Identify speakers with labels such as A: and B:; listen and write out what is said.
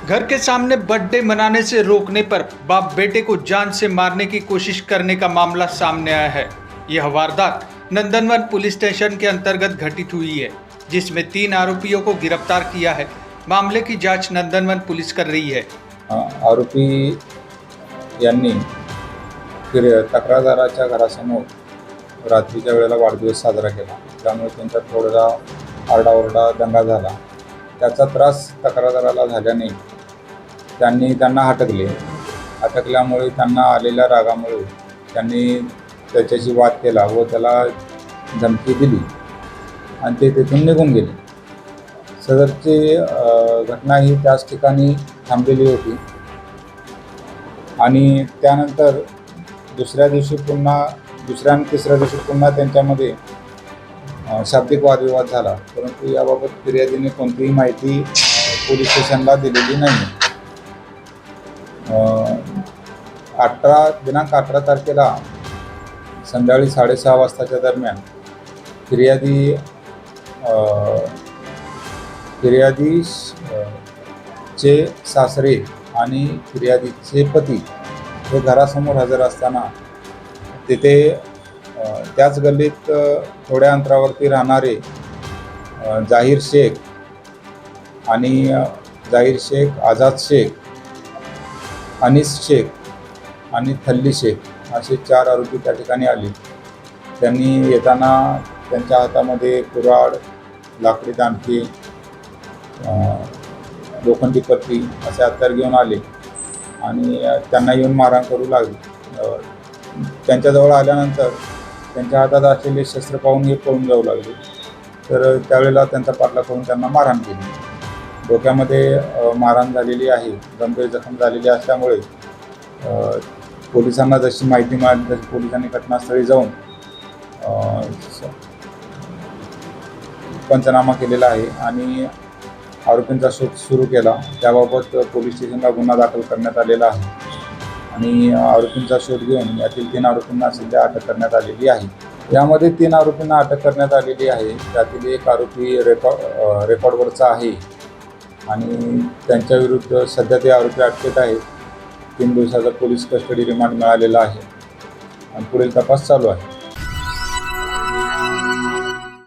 A: घर के सामने बर्थडे मनाने से रोकने पर बाप बेटे को जान से मारने की कोशिश करने का मामला सामने आया है। यह वारदात नंदनवन पुलिस स्टेशन के अंतर्गत घटित हुई है, जिसमें 3 आरोपियों को गिरफ्तार किया है। मामले की जांच नंदनवन पुलिस कर रही है।
B: आरोपी यांनी तक्रारदाराच्या घरासमोर रात्रीच्या वेळेला वाढदिवस साजरा केला, त्यामुळे त्यांच्यात थोडासा आरडाओरडा दंगा झाला। त्याचा त्रास तक्रारदाराला झाल्याने त्यांना हटकल्यामुळे त्यांना आलेल्या रागामुळे त्यांनी त्याच्याशी वाद केला व त्याला धमकी दिली आणि ते तिथून निघून गेले। सदरची घटना ही त्याच ठिकाणी थांबलेली होती आणि त्यानंतर दुसऱ्या आणि तिसऱ्या दिवशी पुन्हा त्यांच्यामध्ये शाब्दिक वादविवाद झाला, परंतु याबाबत फिर्यादीने कोणतीही माहिती पोलीस स्टेशनला दिलेली नाही। दिनांक 18 तारखेला संध्याकाळी 6:30 वाजताच्या दरम्यान चे सासरे आणि फिर्यादीचे पती हे घरासमोर हजर असताना तिथे त्याच गल्लीत थोड्या अंतरावरती राहणारे जाहीर शेख, आझाद शेख, अनीस शेख आणि थल्ली शेख असे 4 आरोपी त्या ठिकाणी आले। त्यांनी येताना त्यांच्या हातामध्ये कुऱ्हाड, लाकडी दांडके, लोखंडी पट्टी असे हत्यार घेऊन आले आणि त्यांना येऊन मारहाण करू लागले। त्यांच्याजवळ आल्यानंतर त्यांच्या हातात असलेले शस्त्र पाहून हे पळून जाऊ लागले, तर त्यावेळेला त्यांचा पाठलाग करून त्यांना मारहाण केली। डोक्यामध्ये मारहाण झालेली आहे, गंभीर जखम झालेली असल्यामुळे पोलिसांना जशी माहिती मिळाली तशी पोलिसांनी घटनास्थळी जाऊन पंचनामा केलेला आहे आणि आरोपींचा शोध सुरू केला। त्याबाबत पोलीस स्टेशनला गुन्हा दाखल करण्यात आलेला आहे आणि आरोपींचा शोध घेऊन यातील 3 आरोपींना सध्या अटक करण्यात आलेली आहे। यामध्ये 3 आरोपींना अटक करण्यात आलेली आहे। त्यातील एक आरोपी रेकॉर्डवरचा आहे आणि त्यांच्या विरुद्ध सध्या ते आरोपी अटकेत आहेत। 3 दिवसाचा पोलीस कस्टडी रिमांड मिळालेला आहे आणि पुढील तपास चालू आहे।